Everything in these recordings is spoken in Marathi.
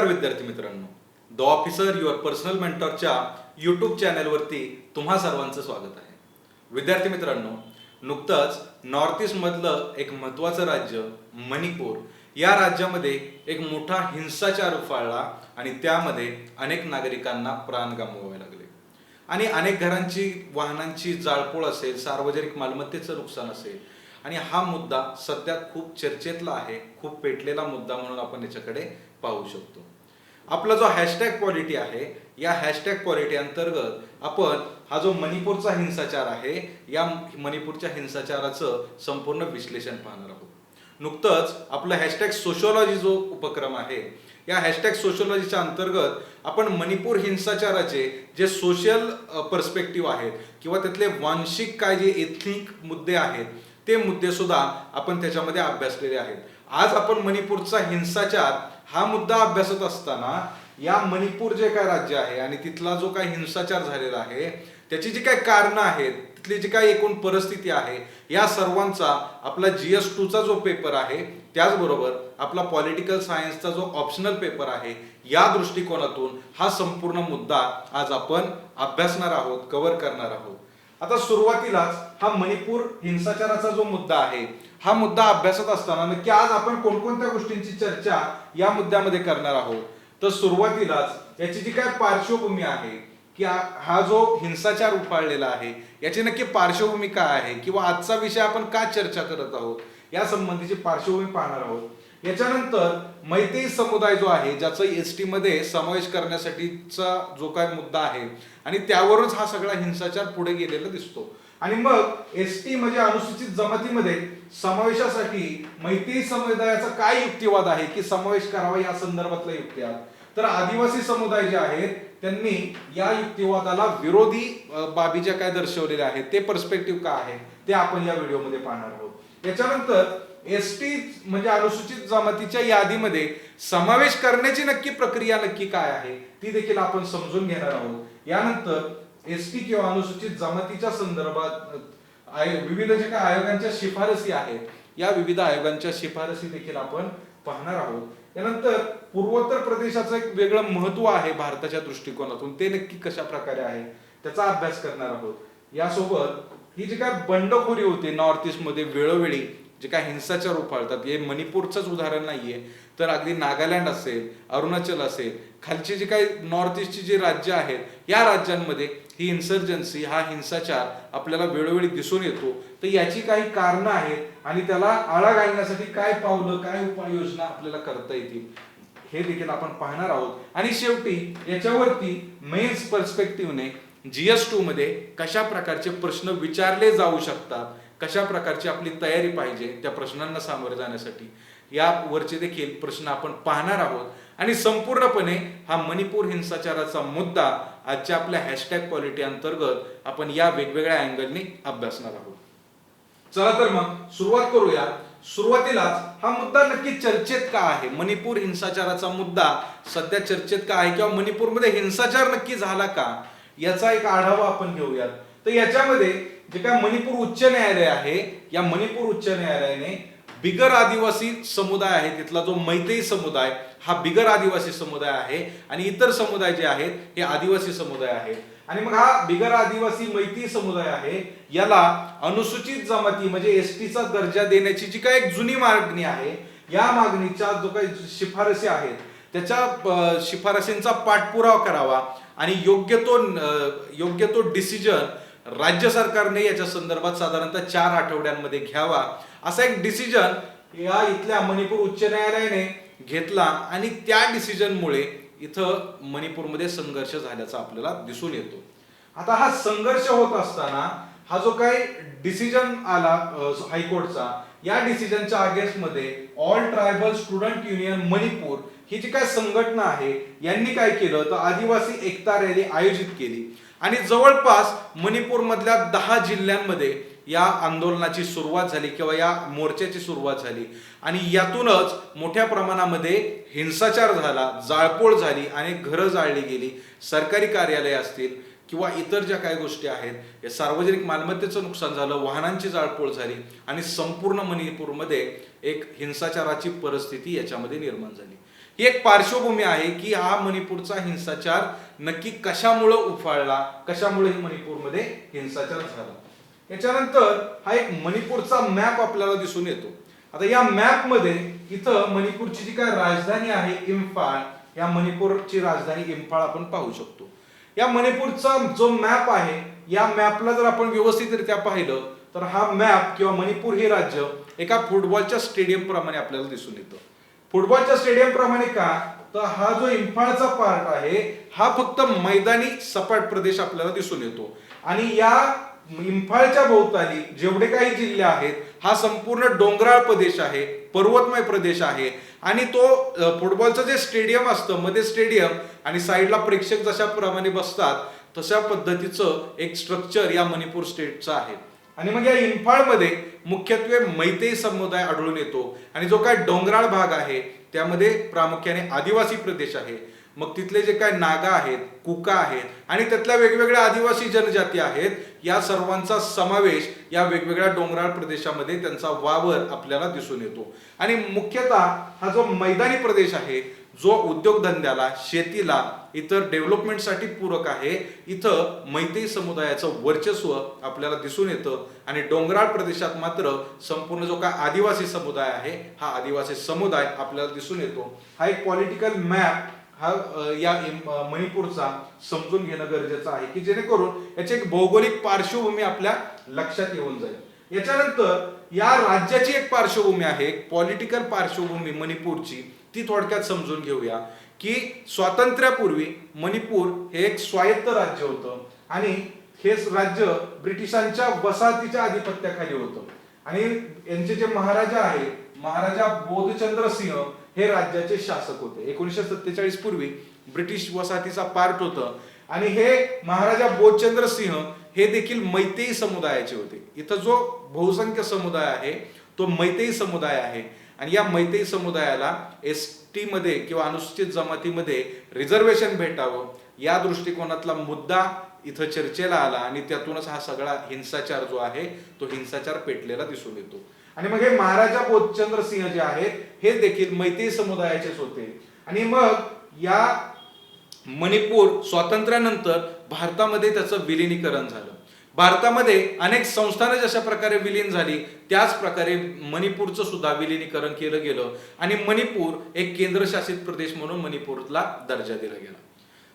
नमस्कार विद्यार्थी मित्रांनो, द ऑफिसर युअर पर्सनल मेंटॉरच्या यूट्यूब चॅनलवरती तुम्हा सर्वांचं स्वागत आहे. विद्यार्थी मित्रांनो, नुकतंच नॉर्थ ईस्ट मधलं एक महत्त्वाचं राज्य मणिपूर या राज्यामध्ये एक मोठा हिंसाचार उफाळला आणि त्यामध्ये अनेक नागरिकांना प्राण गमवावे लागले आणि अनेक घरांची वाहनांची जाळपोळ असेल, सार्वजनिक मालमत्तेचं नुकसान असेल आणि हा मुद्दा सध्या खूप चर्चेतला आहे, खूप पेटलेला मुद्दा म्हणून आपण याच्याकडे पाहू शकतो. आपला जो हॅशटॅग पॉलिटी आहे, या हॅशटॅग पॉलिटी अंतर्गत आपण हा जो मणिपूरचा हिंसाचार आहे, या मणिपूरच्या हिंसाचाराचं संपूर्ण विश्लेषण पाहणार आहोत. नुकतंच आपलं हॅशटॅग सोशिओलॉजी जो उपक्रम आहे, या हॅशटॅग सोशिओलॉजीच्या अंतर्गत आपण मणिपूर हिंसाचाराचे जे सोशल पर्स्पेक्टिव्ह आहेत किंवा त्यातले वांशिक काय जे एथनिक मुद्दे आहेत ते मुद्दे सुद्धा आपण त्याच्यामध्ये अभ्यासलेले आहेत. आज आपण मणिपूरचा हिंसाचार हा मुद्दा अभ्यासत असताना या मणिपूर जे काय राज्य आहे आणि तिथला जो काय हिंसाचार झालेला आहे त्याची जी काय कारणं आहेत, तिथली जी काय एकूण परिस्थिती आहे, या सर्वांचा आपला GS2चा जो पेपर आहे, त्याचबरोबर आपला पॉलिटिकल सायन्सचा जो ऑप्शनल पेपर आहे, या दृष्टिकोनातून हा संपूर्ण मुद्दा आज आपण अभ्यासणार आहोत, कव्हर करणार आहोत. आता सुरुवातीलाच हा मणिपूर हिंसाचाराचा जो मुद्दा आहे, हा मुद्दा अभ्यासत असताना नक्की आज आपण कोणकोणत्या गोष्टींची चर्चा या मुद्द्यामध्ये करणार आहोत. तर सुरुवातीलाच याची जी काय पार्श्वभूमी आहे की हा जो हिंसाचार उफाळलेला आहे याची नक्की पार्श्वभूमी काय आहे किंवा आजचा विषय आपण का चर्चा करत आहोत या संबंधीची पार्श्वभूमी पाहणार आहोत. याच्यानंतर मैतेई समुदाय जो आहे, ज्याचा ST मध्ये समावेश करण्यासाठीचा जो काय मुद्दा आहे आणि त्यावरूनच हा सगळा हिंसाचार पुढे गेलेला दिसतो. आणि मग ST म्हणजे अनुसूचित जमातीमध्ये समावेशासाठी मैतेई समुदायाचा काय युक्तिवाद आहे की समावेश करावा या संदर्भातला युक्तिवाद. तर आदिवासी समुदाय जे आहेत त्यांनी या युक्तिवादाला विरोधी बाबी ज्या काय दर्शवलेल्या आहेत ते पर्स्पेक्टिव्ह काय आहे ते आपण या व्हिडिओमध्ये पाहणार आहोत. याच्यानंतर ST म्हणजे अनुसूचित जमातीच्या यादीमध्ये समावेश करण्याची नक्की प्रक्रिया नक्की काय आहे ती देखील आपण समजून घेणार आहोत. यानंतर ST किंवा अनुसूचित जमातीच्या संदर्भात विविध जे काही आयोगांच्या शिफारसी आहेत, या विविध आयोगांच्या शिफारसी देखील आपण पाहणार आहोत. यानंतर पूर्वोत्तर प्रदेशाचं एक वेगळं महत्व आहे भारताच्या दृष्टिकोनातून, ते नक्की कशा प्रकारे आहे त्याचा अभ्यास करणार आहोत. यासोबत ही जी काय बंडखोरी होते नॉर्थ ईस्ट मध्ये वेळोवेळी जे काय हिंसाचार उफाळतात, हे मणिपूरचंच उदाहरण नाहीये, तर अगदी नागालँड असेल, अरुणाचल असेल, खालची जी काही नॉर्थ ईस्टची जी राज्य आहेत या राज्यांमध्ये ही इन्सर्जन्सी, हा हिंसाचार आपल्याला वेळोवेळी दिसून येतो. तर याची काही कारणं आहेत आणि त्याला आळा घालण्यासाठी काय पावलं, काय उपाययोजना आपल्याला करता येतील हे देखील आपण पाहणार आहोत. आणि शेवटी याच्यावरती मेन्स पर्स्पेक्टिव्हने GS2 मध्ये कशा प्रकारचे प्रश्न विचारले जाऊ शकतात, कशा प्रकारची आपली तयारी पाहिजे त्या प्रश्नांना सामोरे जाण्यासाठी, यावरचे देखील प्रश्न आपण पाहणार आहोत. आणि संपूर्णपणे हा मणिपूर हिंसाचाराचा मुद्दा आजच्या आपल्या हॅशटॅग पॉलिटी अंतर्गत आपण या वेगवेगळ्या अँगलने अभ्यासणार आहोत. चला तर मग सुरुवात करूया. सुरुवातीलाच हा मुद्दा नक्की चर्चेत का आहे, मणिपूर हिंसाचाराचा मुद्दा सध्या चर्चेत का आहे किंवा मणिपूरमध्ये हिंसाचार नक्की झाला का याचा एक आढावा आपण घेऊयात. तर याच्यामध्ये जे काय मणिपूर उच्च न्यायालय आहे, या मणिपूर उच्च न्यायालयाने बिगर आदिवासी समुदाय आहे, तिथला जो मैतेई समुदाय हा बिगर आदिवासी समुदाय आहे आणि इतर समुदाय जे आहेत हे आदिवासी समुदाय आहेत. आणि मग हा बिगर आदिवासी मैतेई समुदाय आहे याला अनुसूचित जमाती म्हणजे STचा दर्जा देण्याची जी काही एक जुनी मागणी आहे, या मागणीच्या जो काही शिफारसी आहेत त्याच्या शिफारसींचा पाठपुरावा करावा आणि योग्य तो डिसिजन राज्य सरकारने याच्या संदर्भात साधारणतः 4 आठवड्यांमध्ये घ्यावा, असा एक डिसिजन या इथल्या मणिपूर उच्च न्यायालयाने घेतला आणि त्या डिसिजनमुळे इथं मणिपूरमध्ये संघर्ष झाल्याचा आपल्याला दिसून येतो. आता हा संघर्ष होत असताना हा जो काही डिसिजन आला हायकोर्टचा, या डिसिजनच्या अगेन्स्ट मध्ये All Tribal Student Union Manipur ही जी काय संघटना आहे यांनी काय केलं तर आदिवासी एकता रॅली आयोजित केली आणि जवळपास मणिपूर मधल्या 10 जिल्ह्यांमध्ये या आंदोलनाची सुरुवात झाली किंवा या मोर्चाची सुरुवात झाली आणि यातूनच मोठ्या प्रमाणामध्ये हिंसाचार झाला, जाळपोळ झाली आणि घरं जाळली गेली, सरकारी कार्यालय असतील किंवा इतर ज्या काही गोष्टी आहेत, सार्वजनिक मालमत्तेचं नुकसान झालं, वाहनांची जाळपोळ झाली आणि संपूर्ण मणिपूरमध्ये एक हिंसाचाराची परिस्थिती याच्यामध्ये निर्माण झाली. ही एक पार्श्वभूमी आहे की हा मणिपूरचा हिंसाचार नक्की कशामुळे उफाळला, कशामुळे मणिपूरमध्ये हिंसाचार झाला. याच्यानंतर हा एक मणिपूरचा मॅप आपल्याला दिसून येतो. आता या मॅप मध्ये इथं मणिपूरची जी काय राजधानी आहे इम्फाळ, या मणिपूरची राजधानी इम्फाळ आपण पाहू शकतो. या मणिपूरचा जो मॅप आहे, या मॅपला जर आपण व्यवस्थितरित्या पाहिलं तर हा मॅप किंवा मणिपूर हे राज्य एका फुटबॉलच्या स्टेडियम प्रमाणे आपल्याला दिसून येतं. फुटबॉलच्या स्टेडियम प्रमाणे का, तर हा जो इम्फाळचा पार्ट आहे हा फक्त मैदानी सपाट प्रदेश आपल्याला दिसून येतो आणि या इम्फाळच्या भोवताली जेवढे काही जिल्हे आहेत हा संपूर्ण डोंगराळ प्रदेश आहे, पर्वतमय प्रदेश आहे आणि तो फुटबॉलचं जे स्टेडियम असतं, मध्ये स्टेडियम आणि साईडला प्रेक्षक जशा प्रमाणे बसतात तशा पद्धतीचं एक स्ट्रक्चर या मणिपूर स्टेटचं आहे. आणि मग या इम्फाळमध्ये मुख्यत्वे मैतेई समुदाय आढळून येतो आणि जो काय डोंगराळ भाग आहे त्यामध्ये प्रामुख्याने आदिवासी प्रदेश आहे. मग तिथले जे काय नागा आहेत, कुका आहेत आणि त्यातल्या वेगवेगळ्या आदिवासी जनजाती आहेत, या सर्वांचा समावेश या वेगवेगळ्या डोंगराळ प्रदेशामध्ये त्यांचा वावर आपल्याला दिसून येतो. आणि मुख्यतः हा जो मैदानी प्रदेश आहे जो उद्योगधंद्याला, शेतीला, इतर डेव्हलपमेंटसाठी पूरक आहे, इथं मैतेई समुदायाचं वर्चस्व आपल्याला दिसून येतं. आणि डोंगराळ प्रदेशात मात्र संपूर्ण जो काय आदिवासी समुदाय आहे हा आदिवासी समुदाय आपल्याला दिसून येतो. हा एक पॉलिटिकल मॅप हा या मणिपूरचा समजून घेणं गरजेचं आहे की जेणेकरून याची एक भौगोलिक पार्श्वभूमी आपल्या लक्षात येऊन जाईल. याच्यानंतर या राज्याची एक पार्श्वभूमी आहे, एक पॉलिटिकल पार्श्वभूमी मणिपूरची, ती थोडक्यात समजून घेऊया. की स्वातंत्र्यापूर्वी मणिपूर हे एक स्वायत्त राज्य होतं आणि हे राज्य ब्रिटिशांच्या वसाहतीच्या आधिपत्याखाली होतं आणि यांचे जे महाराजा आहे, महाराजा बोधचंद्र सिंह हे राज्याचे शासक होते. 1947 पूर्वी ब्रिटिश वसाहतीचा पार्ट होतं आणि हे महाराजा बोधचंद्र सिंह हे देखील मैतेई समुदायाचे होते. इथं जो बहुसंख्य समुदाय आहे तो मैतेई समुदाय आहे आणि या मैतेई समुदायाला एसटी मध्ये किंवा अनुसूचित जमातीमध्ये रिझर्वेशन भेटावं या दृष्टिकोनातला मुद्दा इथं चर्चेला आला आणि त्यातूनच हा सगळा हिंसाचार जो आहे तो हिंसाचार पेटलेला दिसून येतो. आणि मग हे महाराजा बोधचंद्र सिंह जे आहेत हे देखील मैतेई समुदायाचेच होते. आणि मग या मणिपूर स्वातंत्र्यानंतर भारतामध्ये त्याचं विलिनीकरण झालं. भारतामध्ये अनेक संस्थाने जशा प्रकारे विलीन झाली त्याच प्रकारे मणिपूरचं सुद्धा विलिनीकरण केलं गेलं आणि मणिपूर एक केंद्रशासित प्रदेश म्हणून मणिपूरला दर्जा दिला गेला.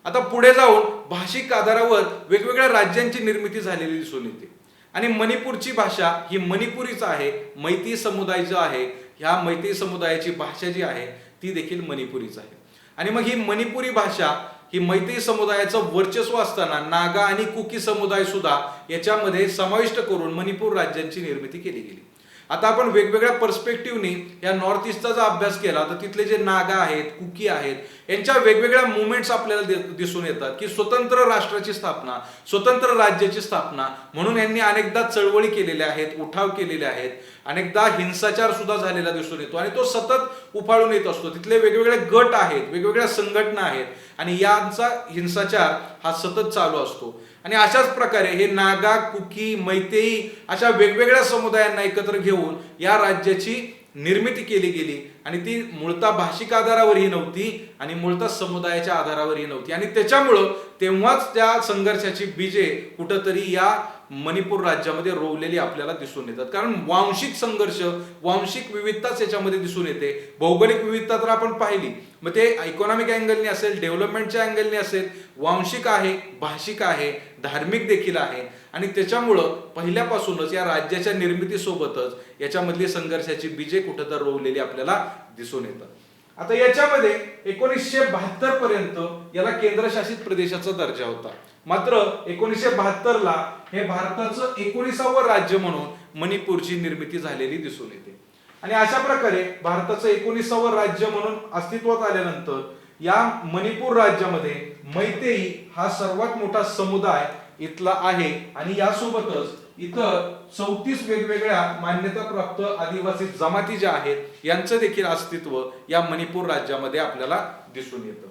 आता पुढे जाऊन भाषिक आधारावर वेगवेगळ्या राज्यांची निर्मिती झालेली दिसून येते आणि मणिपूरची भाषा ही मणिपुरीच आहे. मैतेई समुदाय जो आहे ह्या मैतेई समुदायाची भाषा जी आहे ती देखील मणिपुरीच आहे. आणि मग ही मणिपुरी भाषा ही मैतेई समुदायाचं वर्चस्व असताना नागा आणि कुकी समुदाय सुद्धा याच्यामध्ये समाविष्ट करून मणिपूर राज्यांची निर्मिती केली गेली. आता आपण वेगवेगळ्या पर्स्पेक्टिव्हनी या नॉर्थ ईस्टचा जर अभ्यास केला तर तिथले जे नागा आहेत, कुकी आहेत यांच्या वेगवेगळ्या मुवमेंट्स आपल्याला दिसून येतात की स्वतंत्र राष्ट्राची स्थापना, स्वतंत्र राज्याची स्थापना म्हणून यांनी अनेकदा चळवळी केलेल्या आहेत, उठाव केलेले आहेत, अनेकदा हिंसाचार सुद्धा झालेला दिसून येतो आणि तो सतत उफाळून येत असतो. तिथले वेगवेगळे गट आहेत, वेगवेगळ्या संघटना आहेत आणि यांचा हिंसाचार हा सतत चालू असतो. आणि अशाच प्रकारे हे नागा, कुकी, मैतेई अशा वेगवेगळ्या समुदायांना एकत्र घेऊन या राज्याची निर्मिती केली गेली आणि ती मूळतः भाषिक आधारावरही नव्हती आणि मूळतः समुदायाच्या आधारावरही नव्हती आणि त्याच्यामुळं तेव्हाच त्या संघर्षाची बीजे कुठंतरी या मणिपूर राज्यामध्ये रोवलेली आपल्याला दिसून येतात. कारण वांशिक संघर्ष, वांशिक विविधताच याच्यामध्ये दिसून येते. भौगोलिक विविधता तर आपण पाहिली, मग ते इकॉनॉमिक अँगलने असेल, डेव्हलपमेंटच्या अँगलने असेल, वांशिक आहे, भाषिक आहे, धार्मिक देखील आहे आणि त्याच्यामुळं पहिल्यापासूनच या राज्याच्या निर्मितीसोबतच याच्यामधली संघर्षाची बीजे कुठं तर रोवलेली आपल्याला दिसून येतात. आता याच्यामध्ये 1972 पर्यंत याला केंद्रशासित प्रदेशाचा दर्जा होता. मात्र 1972 ला हे भारताचं 19वे राज्य म्हणून मणिपूरची निर्मिती झालेली दिसून येते. आणि अशा प्रकारे भारताचं 19वे राज्य म्हणून अस्तित्वात आल्यानंतर या मणिपूर राज्यामध्ये मैतेई हा सर्वात मोठा समुदाय इथला आहे आणि यासोबतच इतर 34 वेगवेगळ्या मान्यताप्राप्त आदिवासी जमाती ज्या आहेत यांचं देखील अस्तित्व या मणिपूर राज्यामध्ये आपल्याला दिसून येतं.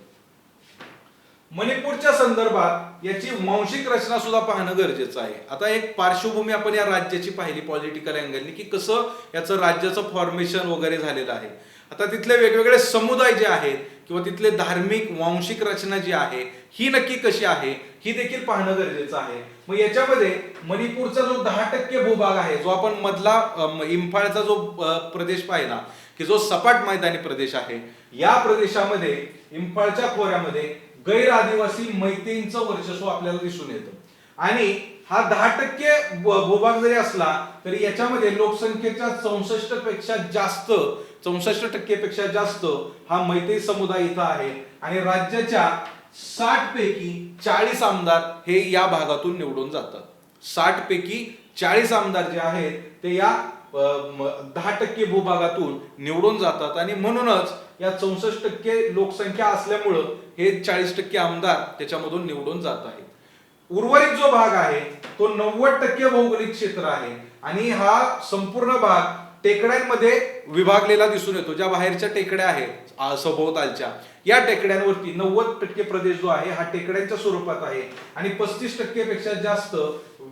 मणिपूरच्या संदर्भात याची वांशिक रचना सुद्धा पाहणं गरजेचं आहे. आता एक पार्श्वभूमी आपण या राज्याची पाहिली पॉलिटिकल अँगलनी की कसं याचं राज्याचं फॉर्मेशन वगैरे झालेलं आहे. आता तिथले वेगवेगळे समुदाय जे आहेत किंवा तिथले धार्मिक वांशिक रचना जी आहे ही नक्की कशी आहे ही देखील पाहणं गरजेचं आहे. मग याच्यामध्ये मणिपूरचा जो 10% भूभाग आहे, जो आपण मधला इम्फाळचा जो प्रदेश पाहिला की जो सपाट मैदानी प्रदेश आहे, या प्रदेशामध्ये इम्फाळच्या खोऱ्यामध्ये गैर आदिवासी मैतेईंचं वर्चस्व आपल्याला दिसून येतं. आणि हा 10% भूभाग जरी असला तरी याच्यामध्ये लोकसंख्येच्या 64% पेक्षा जास्त हा मैतेई समुदाय इथं आहे. आणि राज्याच्या 60 पैकी 40 आमदार हे या भागातून निवडून जातात. 60 पैकी 40 आमदार जे आहेत ते या 10% भूभागातून निवडून जातात. आणि म्हणूनच या 64% लोकसंख्या असल्यामुळं हे 40% आमदार त्याच्यामधून निवडून जात आहेत. उर्वरित जो भाग आहे तो 90% भौगोलिक क्षेत्र आहे. आणि हा संपूर्ण भाग टेकड्यांमध्ये विभागलेला दिसून येतो. ज्या बाहेरच्या टेकड्या आहेत सभोवतालच्या, या टेकड्यांवरती 90% प्रदेश जो आहे हा टेकड्यांच्या स्वरूपात आहे. आणि 35% पेक्षा जास्त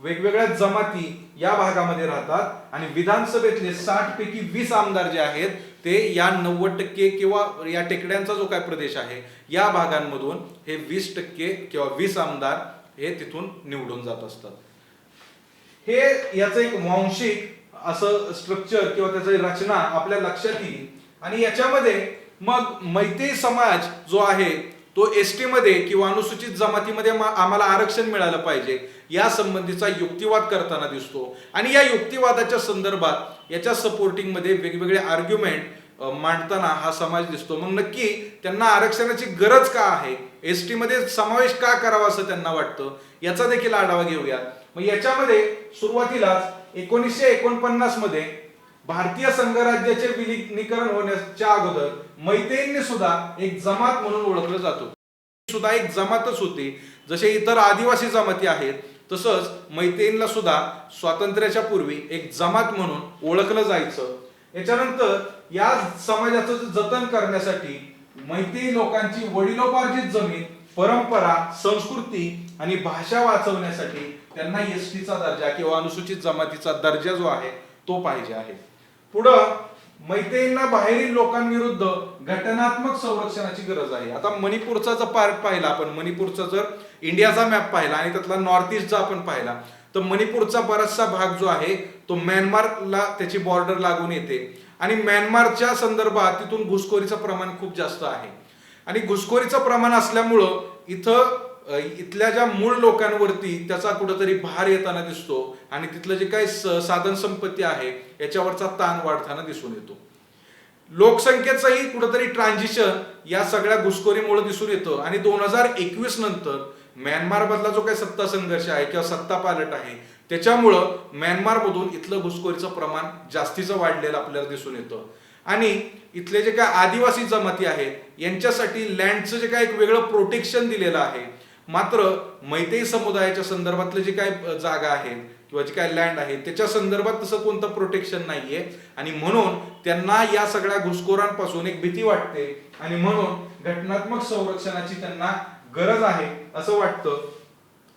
वेगवेगळ्या जमाती या भागामध्ये राहतात. आणि विधानसभेतले 60 पैकी 20 आमदार जे आहेत ते या 90% किंवा या टेकड्यांचा जो काय प्रदेश आहे या भागांमधून हे 20% किंवा 20 आमदार हे तिथून निवडून जात असतात. हे याचं एक वांशिक असं स्ट्रक्चर किंवा त्याची रचना आपल्या लक्षात येईल. आणि याच्यामध्ये मग मैतेई समाज जो आहे तो एसटी मध्ये किंवा अनुसूचित जमातीमध्ये आम्हाला आरक्षण मिळालं पाहिजे या संबंधीचा युक्तिवाद करताना दिसतो. आणि या युक्तिवादाच्या संदर्भात याच्या सपोर्टिंग मध्ये वेगवेगळे आर्ग्युमेंट मांडताना हा समाज दिसतो. मग नक्की त्यांना आरक्षणाची गरज का आहे, एसटी मध्ये समावेश का करावा असं त्यांना वाटतं, याचा देखील आढावा घेऊया. मग याच्यामध्ये सुरुवातीलाच 1949 मध्ये भारतीय संघराज्याचे विलिनीकरण होण्याच्या अगोदर मैतेईंनी सुद्धा एक जमात म्हणून ओळखलं जातो. सुद्धा एक जमातच होती. जसे इतर आदिवासी जमाती आहेत तसंच मैतेईंना सुद्धा स्वातंत्र्याच्या पूर्वी एक जमात म्हणून ओळखलं जायचं. याच्यानंतर या समाजाचं जतन करण्यासाठी मैतेई लोकांची वडिलोपार्जित जमीन, परंपरा, संस्कृती आणि भाषा वाचवण्यासाठी त्यांना एसटीचा दर्जा किंवा अनुसूचित जमातीचा दर्जा जो आहे तो पाहिजे आहे. पुढं मैतेईंना बाहेरील लोकांविरुद्ध घटनात्मक संरक्षणाची गरज आहे. आता मणिपूरचा जर पार्ट पाहिला आपण, मणिपूरचा जर इंडियाचा मॅप पाहिला आणि त्यातला नॉर्थ ईस्टचा आपण पाहिला तर मणिपूरचा बराचसा भाग जो आहे तो म्यानमारला त्याची बॉर्डर लागून येते. आणि म्यानमारच्या संदर्भात तिथून घुसखोरीचं प्रमाण खूप जास्त आहे. आणि घुसखोरीचं प्रमाण असल्यामुळं इथल्या ज्या मूळ लोकांवरती त्याचा कुठेतरी भार येताना दिसतो. आणि तिथलं जे काही साधन संपत्ती आहे याच्यावरचा ताण वाढताना दिसून येतो. लोकसंख्येचंही कुठेतरी ट्रान्झिशन या सगळ्या घुसखोरीमुळे दिसून येतं. आणि 2021 नंतर म्यानमार मधला जो काही सत्ता संघर्ष आहे किंवा सत्ता पालट आहे त्याच्यामुळं म्यानमार मधून इथलं घुसखोरीचं प्रमाण जास्तीचं वाढलेलं आपल्याला दिसून येतं. आणि इथले जे काय आदिवासी जमाती आहेत यांच्यासाठी लँडचं जे काय एक वेगळं प्रोटेक्शन दिलेलं आहे. मात्र मैतेई समुदायाच्या संदर्भातलं जे काय जागा आहे किंवा जे काय लँड आहे त्याच्या संदर्भात तसं कोणतं प्रोटेक्शन नाहीये. आणि म्हणून त्यांना या सगळ्या घुसखोरांपासून एक भीती वाटते. आणि म्हणून घटनात्मक संरक्षणाची त्यांना गरज आहे असं वाटतं.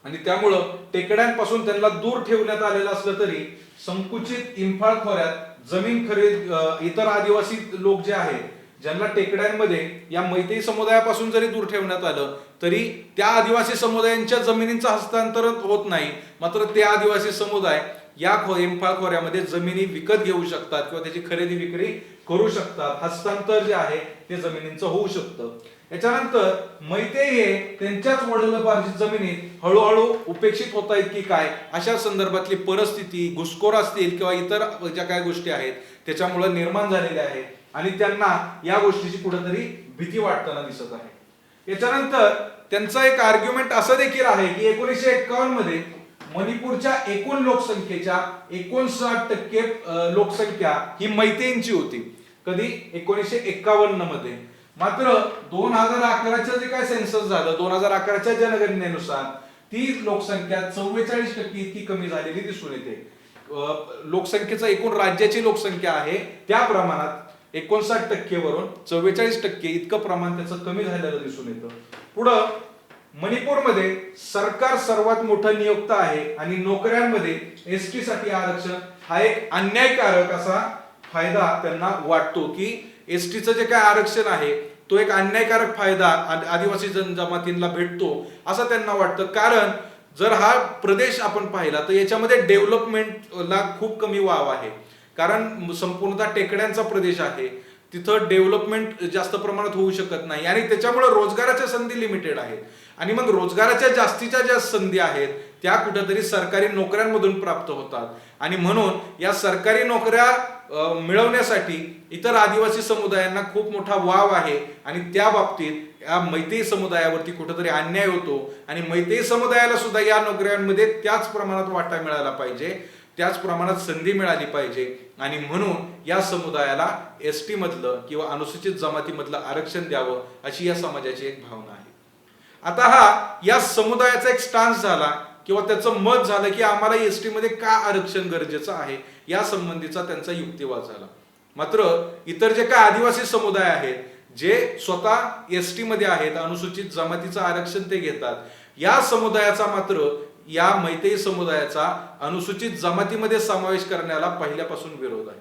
आणि त्यामुळं टेकड्यांपासून त्यांना दूर ठेवण्यात आलेलं असलं तरी संकुचित इम्फाळ खोऱ्यात जमीन खरेद इतर आदिवासी लोक जे आहेत ज्यांना टेकड्यांमध्ये या मैतेई समुदायापासून जरी दूर ठेवण्यात आलं तरी त्या आदिवासी समुदायांच्या जमिनींचं हस्तांतरण होत नाही. मात्र ते आदिवासी समुदाय या इम्फाळ खोऱ्यामध्ये जमिनी विकत घेऊ शकतात किंवा त्याची खरेदी विक्री करू शकतात. हस्तांतर जे आहे ते जमिनींचं होऊ शकतं. याच्यानंतर मैतेई हे त्यांच्याच वडिलोपार्जित जमिनीत हळूहळू उपेक्षित होत आहेत की काय अशा संदर्भातली परिस्थिती, घुसखोर असतील किंवा इतर ज्या काही गोष्टी आहेत त्याच्यामुळे निर्माण झालेल्या आहेत. आणि त्यांना या गोष्टीची कुठेतरी भीती वाटताना दिसत आहे. याच्यानंतर त्यांचा एक आर्ग्युमेंट असं देखील आहे की 1951 मध्ये मणिपूरच्या एकूण लोकसंख्येच्या 59% लोकसंख्या ही मैतेईंची होती. कधी? 1951 मध्ये. मात्र 2011च्या जे काय सेन्सस झालं, 2011च्या जनगणनेनुसार ती लोकसंख्या 44% इतकी कमी झालेली दिसून येते. लोकसंख्येचा एकूण राज्याची लोकसंख्या आहे त्या प्रमाणात 59% वरून 44% इतकं प्रमाण त्याचं कमी झालेलं दिसून येतं. पुढं मणिपूरमध्ये सरकार सर्वात मोठं नियुक्त आहे आणि नोकऱ्यांमध्ये एसटी साठी आरक्षण हा एक अन्यायकारक असा फायदा त्यांना वाटतो की एसटीचं जे काय आरक्षण आहे तो एक अन्यायकारक फायदा आदिवासी जनजमातींना भेटतो असं त्यांना वाटतं. कारण जर हा प्रदेश आपण पाहिला तर याच्यामध्ये डेव्हलपमेंटला खूप कमी वाव आहे. कारण संपूर्णतः टेकड्यांचा प्रदेश आहे, तिथं डेव्हलपमेंट जास्त प्रमाणात होऊ शकत नाही आणि त्याच्यामुळे रोजगाराच्या संधी लिमिटेड आहेत. आणि मग रोजगाराच्या जास्तीच्या ज्या संधी आहेत त्या कुठेतरी सरकारी नोकऱ्यांमधून प्राप्त होतात. आणि म्हणून या सरकारी नोकऱ्या मिळवण्यासाठी इतर आदिवासी समुदायांना खूप मोठा वाव आहे आणि त्या बाबतीत या मैतेई समुदायावरती कुठेतरी अन्याय होतो. आणि मैतेई समुदायाला सुद्धा या नोकऱ्यांमध्ये त्याच प्रमाणात वाटा मिळाला पाहिजे, त्याच प्रमाणात संधी मिळाली पाहिजे. आणि म्हणून या समुदायाला एसटी मधलं किंवा अनुसूचित जमातीमधलं आरक्षण द्यावं अशी या समाजाची एक भावना आहे. आता हा या समुदायाचा एक स्टान्स झाला किंवा त्याचं मत झालं की आम्हाला एसटी मध्ये का आरक्षण गरजेचं आहे या संबंधीचा त्यांचा युक्तिवाद झाला. मात्र इतर जे काय आदिवासी समुदाय आहेत जे स्वतः एसटी मध्ये आहेत, अनुसूचित जमातीचं आरक्षण ते घेतात, या समुदायाचा मात्र या मैतेई समुदायाचा अनुसूचित जमातीमध्ये समावेश करण्याला पहिल्यापासून विरोध आहे.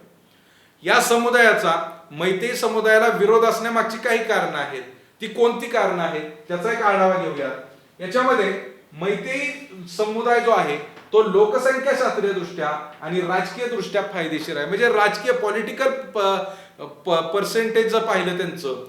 या समुदायाचा मैतेई समुदायाला विरोध असण्यामागची काही कारणं आहेत. ती कोणती कारणं आहेत त्याचा एक आढावा घेऊया. याच्यामध्ये मैतेई समुदाय जो आहे तो लोकसंख्याशास्त्रीय दृष्ट्या आणि राजकीय दृष्ट्या फायदेशीर आहे. म्हणजे राजकीय पॉलिटिकल पर्सेंटेज जर पाहिलं त्यांचं,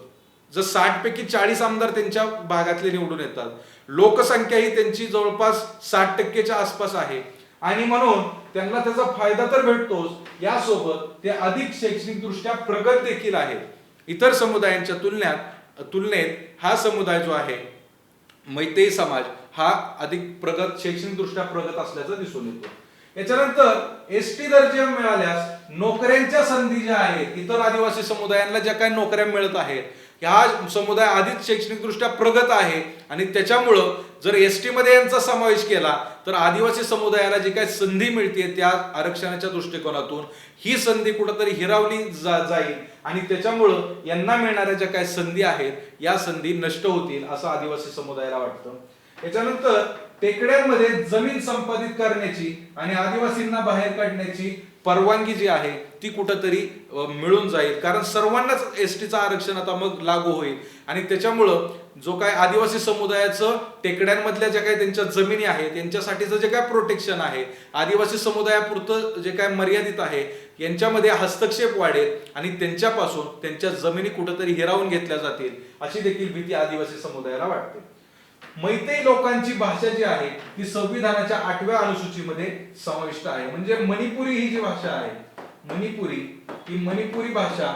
जर 60 पैकी 40 आमदार त्यांच्या भागातले निवडून येतात, लोकसंख्या ही त्यांची जवळपास 60% आसपास आहे आणि म्हणून त्यांना त्याचा फायदा तर भेटतोच, यासोबत ते अधिक शैक्षणिक दृष्ट्या प्रगत देखील आहेत. इतर समुदायांच्या तुलनेत हा समुदाय जो आहे मैतेई समाज हा अधिक प्रगत, शैक्षणिक दृष्ट्या प्रगत असल्याचं दिसून येतो. याच्यानंतर एसटी दर्जा मिळाल्यास नोकऱ्यांच्या संधी ज्या आहेत, इतर आदिवासी समुदायांना ज्या काही नोकऱ्या मिळत आहेत, हा समुदाय आधीच शैक्षणिक दृष्ट्या प्रगत आहे आणि त्याच्यामुळं जर एसटी मध्ये यांचा समावेश केला तर आदिवासी समुदायाला जी काही संधी मिळते त्या आरक्षणाच्या दृष्टिकोनातून ही संधी कुठेतरी हिरावली जाईल आणि त्याच्यामुळं यांना मिळणाऱ्या ज्या काही संधी आहेत या संधी नष्ट होतील असं आदिवासी समुदायाला वाटतं. याच्यानंतर टेकड्यांमध्ये जमीन संपादित करण्याची आणि आदिवासींना बाहेर काढण्याची परवानगी जी आहे ती कुठेतरी मिळून जाईल, कारण सर्वांनाच एसटीचं आरक्षण आता मग लागू होईल आणि त्याच्यामुळं जो काय आदिवासी समुदायाचं टेकड्यांमधल्या ज्या काही त्यांच्या जमिनी आहेत त्यांच्यासाठीचं जे काय प्रोटेक्शन आहे, आदिवासी समुदायापुरतं जे काय मर्यादित आहे यांच्यामध्ये हस्तक्षेप वाढेल आणि त्यांच्यापासून त्यांच्या जमिनी कुठेतरी हिरावून घेतल्या जातील अशी देखील भीती आदिवासी समुदायाला वाटते. मैतेई लोकांची भाषा जी आहे ती संविधानाच्या 8व्या अनुसूचीमध्ये समाविष्ट आहे. म्हणजे मणिपुरी ही जी भाषा आहे, मणिपुरी भाषा,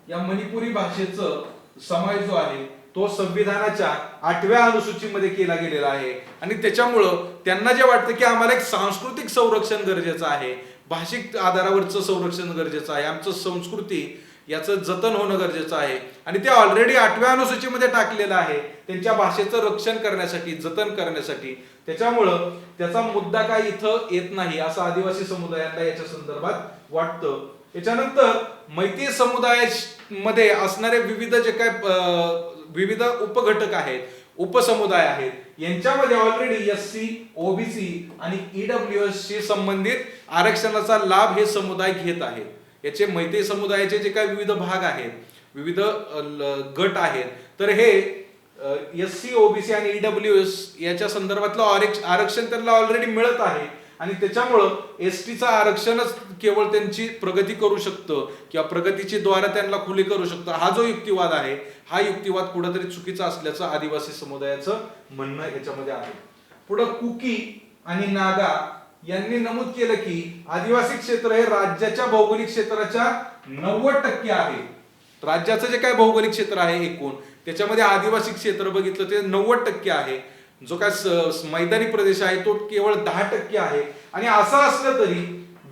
या मणिपुरी भाषेचं समावेश जो आहे तो संविधानाच्या 8व्या अनुसूचीमध्ये केला गेलेला आहे आणि त्याच्यामुळं त्यांना जे वाटतं की आम्हाला एक सांस्कृतिक संरक्षण गरजेचं आहे, भाषिक आधारावरचं संरक्षण गरजेचं आहे, आमचं संस्कृती याचं जतन होणं गरजेचं आहे आणि ते ऑलरेडी 8व्या अनुसूचीमध्ये टाकलेलं आहे त्यांच्या भाषेचं रक्षण करण्यासाठी, जतन करण्यासाठी. त्याच्यामुळं त्याचा मुद्दा काय इथं येत नाही असं आदिवासी समुदायांना याच्या संदर्भात वाटतं. याच्यानंतर मैतेई समुदायामध्ये असणारे विविध उपघटक आहेत, उपसमुदाय आहेत, यांच्यामध्ये ऑलरेडी एससी, ओबीसी आणि ईडब्ल्यूएस शी संबंधित आरक्षणाचा लाभ हे समुदाय घेत आहेत. याचे मैतेई समुदायाचे जे काही विविध भाग आहेत, विविध गट आहेत, तर हे एससी, ओबीसी आणि ईडब्ल्यूएस याच्या संदर्भातलं आरक्षण त्यांना ऑलरेडी मिळत आहे आणि त्याच्यामुळं एसटीचं आरक्षणच केवळ त्यांची प्रगती करू शकतं किंवा प्रगतीची द्वारा त्यांना खुली करू शकतं. हा जो युक्तिवाद आहे हा युक्तिवाद कुठेतरी चुकीचा असल्याचं आदिवासी समुदायाचं म्हणणं याच्यामध्ये आहे. पुढं कुकी आणि नागा यांनी नमूद केलं की आदिवासी क्षेत्र हे राज्याच्या भौगोलिक क्षेत्राच्या 90% आहे. राज्याचं जे काय भौगोलिक क्षेत्र आहे एकूण त्याच्यामध्ये आदिवासी क्षेत्र बघितलं ते 90% आहे. जो काय मैदानी प्रदेश आहे तो केवळ 10% आहे. आणि असं असलं तरी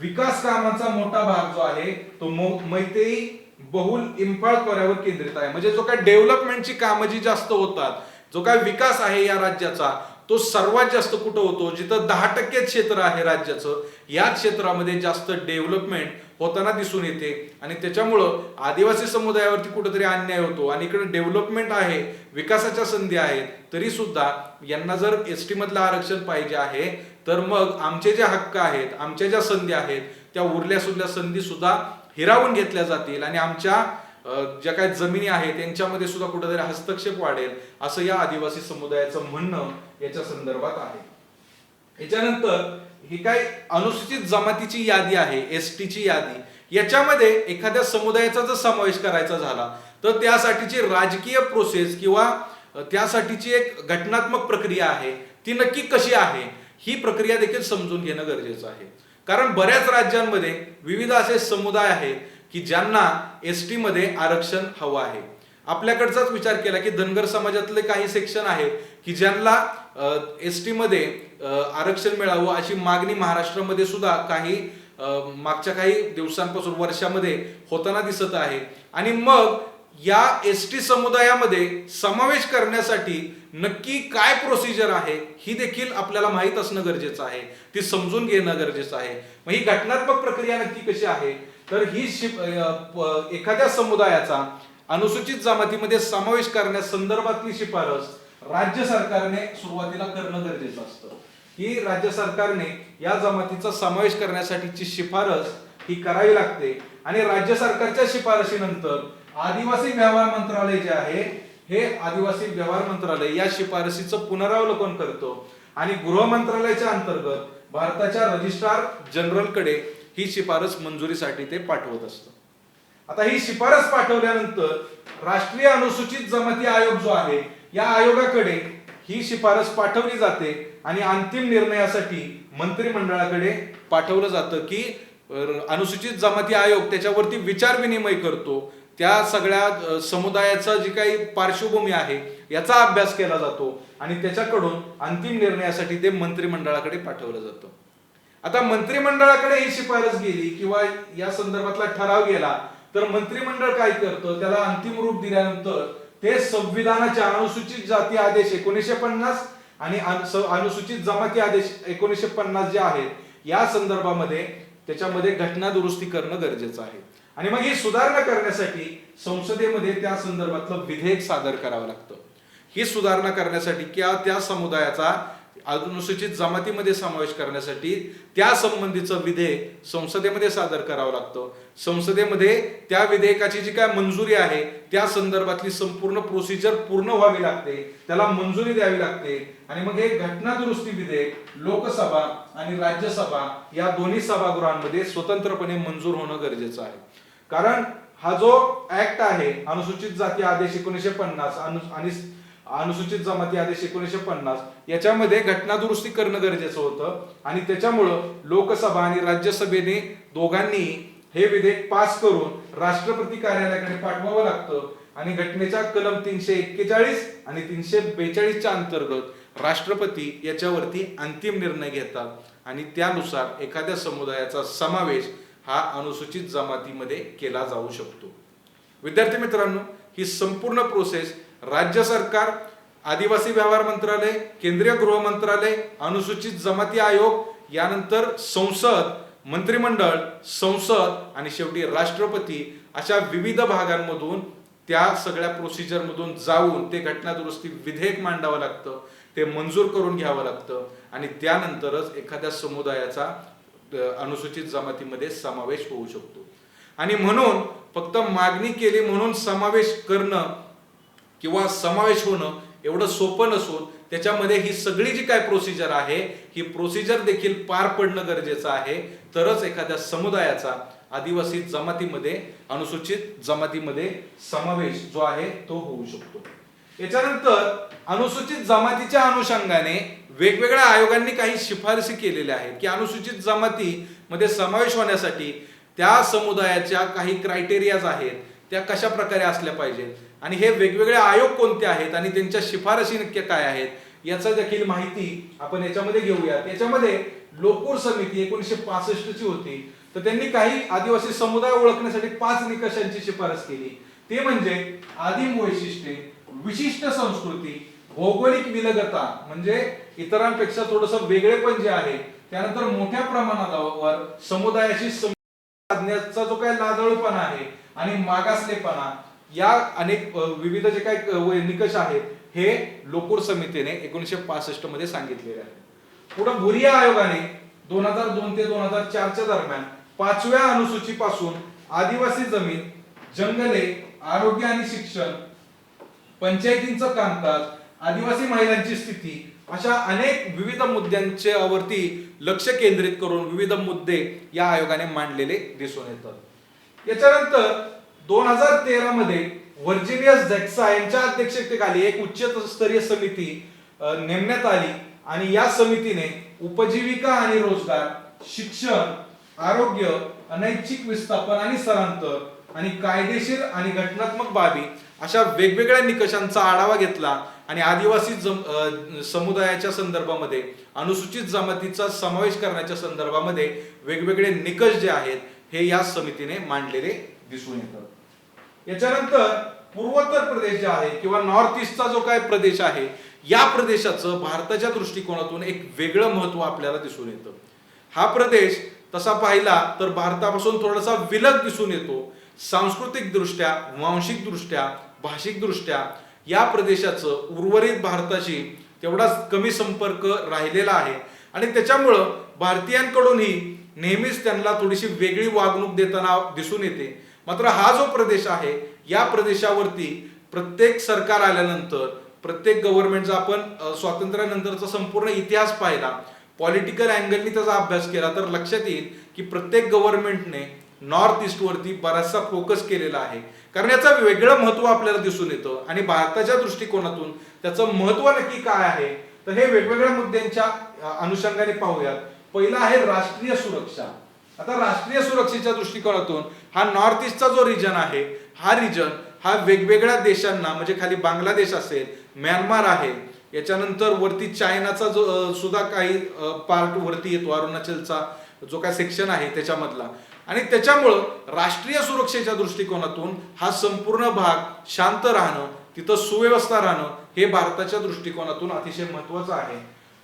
विकास कामांचा मोठा भाग जो आहे तो मैतेई बहुल इम्फाळ खोऱ्यावर केंद्रित आहे. म्हणजे जो काय डेव्हलपमेंटची कामं जी जास्त होतात, जो काय विकास आहे या राज्याचा तो सर्वात जास्त कुठं होतो, जिथं 10% क्षेत्र आहे राज्याचं, या क्षेत्रामध्ये जास्त डेव्हलपमेंट होताना दिसून येते आणि त्याच्यामुळं आदिवासी समुदायावरती कुठेतरी अन्याय होतो. आणि इकडे डेव्हलपमेंट आहे, विकासाच्या संधी आहेत, तरी सुद्धा यांना जर एसटी मधलं आरक्षण पाहिजे आहे तर मग आमचे जे हक्क आहेत, आमच्या ज्या संधी आहेत त्या उरल्या सुरल्या संधी सुद्धा हिरावून घेतल्या जातील आणि आमच्या ज्या काही जमिनी आहेत त्यांच्यामध्ये सुद्धा कुठेतरी हस्तक्षेप वाढेल असं या आदिवासी समुदायाचं म्हणणं याच्या संदर्भात आहे। याच्यानंतर ही काय अनुसूचित जमातीची यादी आहे, एसटी ची यादी, याच्यामध्ये एखाद्या समुदायाचा जर समावेश करायचा झाला तर त्यासाठीची राजकीय प्रोसेस किंवा त्यासाठीची एक घटनात्मक प्रक्रिया आहे ती नक्की कशी आहे ही प्रक्रिया देखील समजून घेणं गरजेचं आहे। कारण बऱ्याच राज्यांमध्ये विविध असे समुदाय आहेत की ज्यांना एसटी मध्ये आरक्षण हवं आहे। आपल्याकडचाच विचार केला की धनगर समाजातले काही सेक्शन आहेत की ज्यांना एसटी मध्ये आरक्षण मिळावं अशी मागणी महाराष्ट्रामध्ये सुद्धा काही मागच्या काही दिवसांपासून वर्षामध्ये होताना दिसत आहे। आणि मग या एसटी समुदायामध्ये समावेश करण्यासाठी नक्की काय प्रोसिजर आहे ही देखील आपल्याला माहित असणं गरजेचं आहे, ती समजून घेणं गरजेचं आहे। मग ही घटनात्मक प्रक्रिया नक्की कशी आहे तर ही एखाद्या समुदायाचा अनुसूचित जमातीमध्ये समावेश करण्यासंदर्भातली शिफारस राज्य सरकारने सुरुवातीला करणं गरजेचं असतं। ही राज्य सरकारने या जमातीचा समावेश करण्यासाठीची शिफारस ही करावी लागते आणि राज्य सरकारच्या शिफारशीनंतर आदिवासी व्यवहार मंत्रालय जे आहे हे आदिवासी व्यवहार मंत्रालय या शिफारसीचं पुनरावलोकन करतो आणि गृह मंत्रालयाच्या अंतर्गत भारताच्या रजिस्ट्रार जनरल कडे ही शिफारस मंजुरीसाठी ते पाठवत असतं। आता ही शिफारस पाठवल्यानंतर राष्ट्रीय अनुसूचित जमाती आयोग जो आहे या आयोगाकडे ही शिफारस पाठवली जाते आणि अंतिम निर्णयासाठी मंत्रिमंडळाकडे पाठवलं जातं की अनुसूचित जमाती आयोग त्याच्यावरती विचार विनिमय करतो, त्या सगळ्या समुदायाचा जी काही पार्श्वभूमी आहे याचा अभ्यास केला जातो आणि त्याच्याकडून अंतिम निर्णयासाठी ते मंत्रिमंडळाकडे पाठवलं जातं। आता मंत्रिमंडळाकडे ही शिफारस गेली किंवा या संदर्भातला ठराव गेला तर मंत्रिमंडळ काय करतं, त्याला अंतिम रूप दिल्यानंतर ते संविधानाच्या अनुसूचित जाती आदेश 1950 आणि अनुसूचित जमाती आदेश 1950 जे आहेत या संदर्भामध्ये त्याच्यामध्ये घटना दुरुस्ती करणं गरजेचं आहे। आणि मग ही सुधारणा करण्यासाठी संसदेमध्ये त्या संदर्भातलं विधेयक सादर करावं लागतं। ही सुधारणा करण्यासाठी किंवा त्या समुदायाचा अनुसूचित जमातीमध्ये समावेश करण्यासाठी त्या संबंधीचं विधेयक संसदेमध्ये सादर करावं लागतं। संसदेमध्ये त्या विधेयकाची जी काय मंजुरी आहे त्या संदर्भातली संपूर्ण प्रोसिजर पूर्ण व्हावी लागते, त्याला मंजुरी द्यावी लागते आणि मग हे घटना दुरुस्ती विधेयक लोकसभा आणि राज्यसभा या दोन्ही सभागृहांमध्ये स्वतंत्रपणे मंजूर होणं गरजेचं आहे। कारण हा जो ऍक्ट आहे अनुसूचित जाती आदेश 1950 आणि अनुसूचित जमाती आदेश 1950 याच्यामध्ये घटना दुरुस्ती करणं गरजेचं होतं आणि त्याच्यामुळं लोकसभा आणि राज्यसभेने दोघांनी हे विधेयक पास करून राष्ट्रपती कार्यालयाकडे पाठवावं लागतं आणि घटनेच्या कलम 341 आणि 342 च्या अंतर्गत राष्ट्रपती याच्यावरती अंतिम निर्णय घेतात आणि त्यानुसार एखाद्या समुदायाचा समावेश हा अनुसूचित जमातीमध्ये केला जाऊ शकतो। विद्यार्थी मित्रांनो, ही संपूर्ण प्रोसेस राज्य सरकार, आदिवासी व्यवहार मंत्रालय, केंद्रीय गृह मंत्रालय, अनुसूचित जमाती आयोग, यानंतर संसद, मंत्रिमंडळ, संसद आणि शेवटी राष्ट्रपती अशा विविध भागांमधून त्या सगळ्या प्रोसिजर मधून जाऊन ते घटना दुरुस्ती विधेयक मांडावं लागतं, ते मंजूर करून घ्यावं लागतं आणि त्यानंतरच एखाद्या समुदायाचा अनुसूचित जमातीमध्ये समावेश होऊ शकतो। आणि म्हणून फक्त मागणी केली म्हणून समावेश करणं किंवा समावेश होणं एवढं सोपं नसून त्याच्यामध्ये ही सगळी जी काय प्रोसिजर आहे ही प्रोसिजर देखील पार पडणं गरजेचं आहे, तरच एखाद्या समुदायाचा आदिवासी जमातीमध्ये अनुसूचित जमातीमध्ये समावेश जो आहे तो होऊ शकतो। याच्यानंतर अनुसूचित जमातीच्या अनुषंगाने वेगवेगळ्या आयोगांनी काही शिफारसी केलेल्या आहेत की अनुसूचित जमातीमध्ये समावेश होण्यासाठी त्या समुदायाच्या काही क्रायटेरियाज आहेत त्या कशा प्रकारे असल्या पाहिजेत आणि हे वेगवेगळे आयोग कोणते आहेत आणि त्यांच्या शिफारसी नक्की काय आहेत याचा देखील माहिती आपण याच्यामध्ये घेऊया। याच्यामध्ये लोकूर समिती 1965 ची होती, तर त्यांनी काही आदिवासी समुदाय ओळखण्यासाठी 5 निकषांची शिफारस केली। ते म्हणजे आदिम वैशिष्ट्ये, विशिष्ट संस्कृती, भौगोलिक विलगता म्हणजे इतरांपेक्षा थोडंसं वेगळेपण जे आहे, त्यानंतर मोठ्या प्रमाणावर समुदायाशी साधण्याचा जो काही लाजाळूपणा आहे आणि मागासलेपणा या अनेक विविध जे काही निकष आहेत हे लोकूर समितीने 1965 मध्ये सांगितलेले आहे। पुढे भुरिया आयोगाने 2002 ते 2004 च्या दरम्यान 5व्या अनुसूचीपासून आदिवासी जमीन, जंगले आरोग्य आणि शिक्षण, पंचायतींचं कामकाज, आदिवासी महिलांची स्थिती, अशा अनेक विविध मुद्द्यांच्यावरती लक्ष केंद्रित करून विविध मुद्दे या आयोगाने मांडलेले दिसून येतात. याच्यानंतर 2013 मध्ये व्हर्जिनियस झेक्सा यांच्या अध्यक्षतेखाली एक उच्चस्तरीय समिती नेमण्यात आली आणि या समितीने उपजीविका आणि रोजगार, शिक्षण, आरोग्य, अनैच्छिक विस्थापन आणि स्थलांतर आणि कायदेशीर आणि घटनात्मक बाबी अशा वेगवेगळ्या निकषांचा आढावा घेतला आणि आदिवासी समुदायाच्या संदर्भामध्ये अनुसूचित जमातीचा समावेश करण्याच्या संदर्भामध्ये वेगवेगळे निकष जे आहेत हे या समितीने मांडलेले दिसून येतात. याच्यानंतर पूर्वोत्तर प्रदेश जे आहे किंवा नॉर्थ ईस्टचा जो काय प्रदेश आहे या प्रदेशाचं भारताच्या दृष्टिकोनातून एक वेगळं महत्व आपल्याला दिसून येतं. हा प्रदेश तसा पाहिला तर भारतापासून थोडासा विलग दिसून येतो. सांस्कृतिक दृष्ट्या, वांशिक दृष्ट्या, भाषिक दृष्ट्या या प्रदेशाचं उर्वरित भारताशी तेवढाच कमी संपर्क राहिलेला आहे आणि त्याच्यामुळं भारतीयांकडूनही नेहमीच त्यांना थोडीशी वेगळी वागणूक देताना दिसून येते. मात्र हा जो प्रदेश आहे या प्रदेशावरती प्रत्येक सरकार आल्यानंतर, प्रत्येक गव्हर्नमेंटचा आपण स्वातंत्र्यानंतरचा संपूर्ण इतिहास पाहिला, पॉलिटिकल अँगलनी त्याचा अभ्यास केला तर लक्षात येईल की प्रत्येक गव्हर्नमेंटने नॉर्थ ईस्ट वरती बराचसा फोकस केलेला आहे. कारण याचं वेगळं महत्व आपल्याला दिसून येतं आणि भारताच्या दृष्टिकोनातून त्याचं महत्व नक्की काय आहे तर हे वेगवेगळ्या मुद्द्यांच्या अनुषंगाने पाहूयात. पहिला आहे राष्ट्रीय सुरक्षा. आता राष्ट्रीय सुरक्षेच्या दृष्टिकोनातून हा नॉर्थ ईस्टचा जो रिजन आहे हा वेगवेगळ्या देशांना, म्हणजे खाली बांगलादेश असेल, म्यानमार आहे, याच्यानंतर वरती चायनाचा जो सुद्धा काही पार्ट वरती येतो, अरुणाचलचा जो काय सेक्शन आहे त्याच्यामधला, आणि त्याच्यामुळं राष्ट्रीय सुरक्षेच्या दृष्टिकोनातून हा संपूर्ण भाग शांत राहणं, तिथं सुव्यवस्था राहणं हे भारताच्या दृष्टिकोनातून अतिशय महत्वाचं आहे.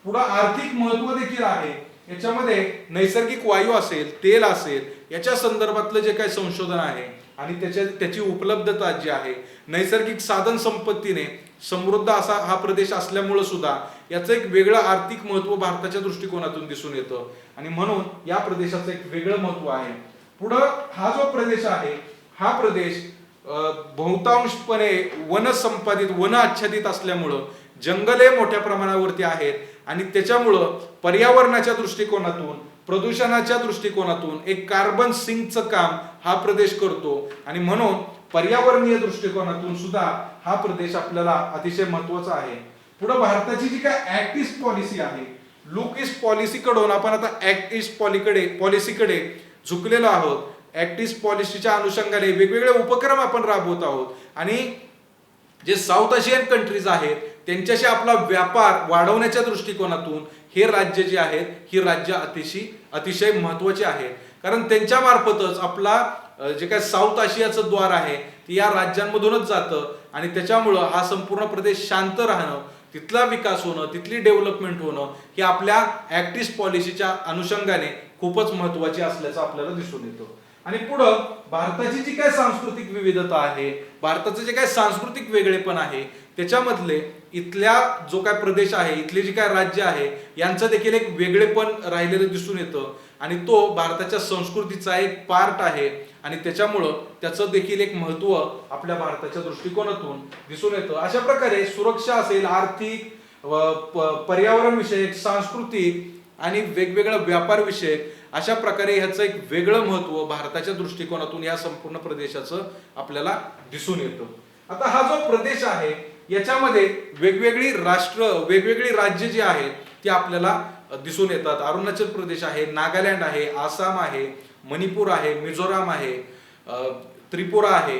पुढे आर्थिक महत्व देखील आहे. याच्यामध्ये नैसर्गिक वायू असेल, तेल असेल, याच्या संदर्भातलं जे काही संशोधन आहे आणि त्याची उपलब्धता जी आहे, नैसर्गिक साधन संपत्तीने समृद्ध असा हा प्रदेश असल्यामुळे सुद्धा याचं एक वेगळं आर्थिक महत्व भारताच्या दृष्टिकोनातून दिसून येतं आणि म्हणून या प्रदेशाचं एक वेगळं महत्व आहे. पुढं हा जो प्रदेश आहे हा प्रदेश बहुतांशपणे वनसंपादित, वन आच्छादित असल्यामुळं जंगले मोठ्या प्रमाणावरती आहेत आणि त्याच्यामुळं पर्यावरणाच्या दृष्टिकोनातून, प्रदूषणाच्या दृष्टिकोनातून एक कार्बन सिंकचं काम हा प्रदेश करतो आणि म्हणून पर्यावरणीय दृष्टिकोनातून सुद्धा हा प्रदेश आपल्याला अतिशय महत्वाचा आहे. पुढे भारताची जी काय ऍक्ट ईस्ट पॉलिसी आहे, लुक ईस्ट पॉलिसीकडून आपण आता ऍक्ट ईस्ट पॉलिसीकडे झुकलेलो आहोत. ऍक्ट ईस्ट पॉलिसीच्या अनुषंगाने वेगवेगळे उपक्रम आपण राबवत आहोत आणि जे साऊथ आशियन कंट्रीज आहेत त्यांच्याशी आपला व्यापार वाढवण्याच्या दृष्टिकोनातून हे राज्य जे आहेत ही राज्य अतिशय महत्वाची आहेत. कारण त्यांच्या मार्फतच आपला जे काय साऊथ आशियाचं द्वार आहे ते या राज्यांमधूनच जातं आणि त्याच्यामुळं हा संपूर्ण प्रदेश शांत राहणं, तिथला विकास होणं, तिथली डेव्हलपमेंट होणं हे आपल्या ऍक्ट ईस्ट पॉलिसीच्या अनुषंगाने खूपच महत्वाची असल्याचं आपल्याला दिसून येतं. आणि पुढं भारताची जी काय सांस्कृतिक विविधता आहे, भारताचं जे काय सांस्कृतिक वेगळेपण आहे त्याच्यामधले इथल्या जो काय प्रदेश आहे, इथले जे काय राज्य आहे यांचं देखील एक वेगळेपण राहिलेलं दिसून येतं आणि तो भारताच्या संस्कृतीचा एक पार्ट आहे आणि त्याच्यामुळं त्याचं देखील एक महत्व आपल्या भारताच्या दृष्टिकोनातून दिसून येतं. अशा प्रकारे सुरक्षा असेल, आर्थिक, पर्यावरण विषयक, सांस्कृतिक आणि वेगवेगळ्या व्यापार विषयक अशा प्रकारे ह्याचं एक वेगळं महत्व भारताच्या दृष्टिकोनातून या संपूर्ण प्रदेशाचं आपल्याला दिसून येतं. आता हा जो प्रदेश आहे याच्यामध्ये वेगवेगळी राज्य जी आहेत ती आपल्याला दिसून येतात. अरुणाचल प्रदेश आहे, नागालँड आहे, आसाम आहे, मणिपूर आहे, मिझोराम आहे, त्रिपुरा आहे.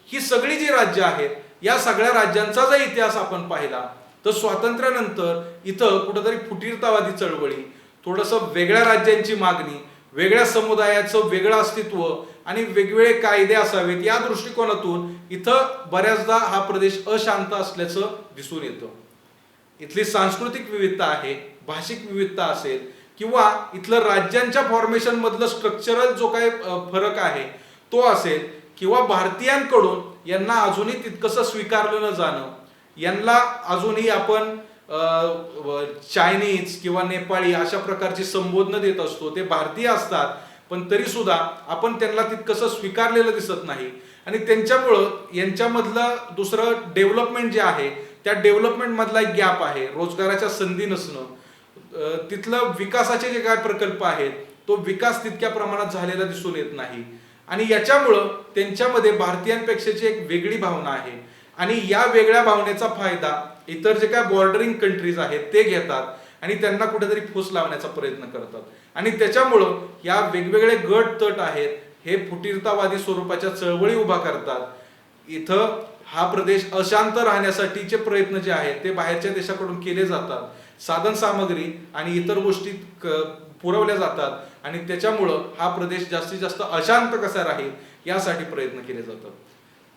ही सगळी जी राज्य आहेत या सगळ्या राज्यांचा जर इतिहास आपण पाहिला तर स्वातंत्र्यानंतर इथं कुठेतरी फुटीरतावादी चळवळी, थोडंसं वेगळ्या राज्यांची मागणी, वेगळ्या समुदायाचं वेगळं अस्तित्व आणि वेगवेगळे कायदे असावेत या दृष्टिकोनातून इथं बऱ्याचदा हा प्रदेश अशांत असल्याचं दिसून येतं. इथली सांस्कृतिक विविधता आहे, भाषिक विविधता असेल किंवा इथलं राज्यांच्या फॉर्मेशन मधलं स्ट्रक्चरल जो काही फरक आहे तो असेल किंवा भारतीयांकडून यांना अजूनही तितकंसं स्वीकारलं न जाणं, यांना अजूनही आपण चायनीज किंवा नेपाळी अशा प्रकारची संबोधनं देत असतो, ते भारतीय असतात पण तरी सुद्धा आपण त्यांना तितकंसं स्वीकारलेलं दिसत नाही. आणि त्यांच्यामुळं यांच्यामधलं दुसरं डेव्हलपमेंट जे आहे त्या डेव्हलपमेंट मधला एक गॅप आहे, रोजगाराच्या संधी नसणं, तिथलं विकासाचे जे काय प्रकल्प आहेत तो विकास तितक्या प्रमाणात झालेला दिसून येत नाही. आणि याच्यामुळं त्यांच्यामध्ये भारतीयांपेक्षाची एक वेगळी भावना आहे. आणि या वेगळ्या भावनेचा फायदा इतर जे काय बॉर्डरिंग कंट्रीज आहेत ते घेतात आणि त्यांना कुठेतरी फूस लावण्याचा प्रयत्न करतात. आणि त्याच्यामुळं या वेगवेगळे गट तट आहेत हे फुटीरतावादी स्वरूपाच्या चळवळी उभा करतात. इथं हा प्रदेश अशांत राहण्यासाठीचे प्रयत्न जे आहेत ते बाहेरच्या देशाकडून केले जातात. साधन सामग्री आणि इतर गोष्टी पुरवल्या जातात आणि त्याच्यामुळं हा प्रदेश जास्तीत जास्त अशांत कसा राहील यासाठी प्रयत्न केले जातात.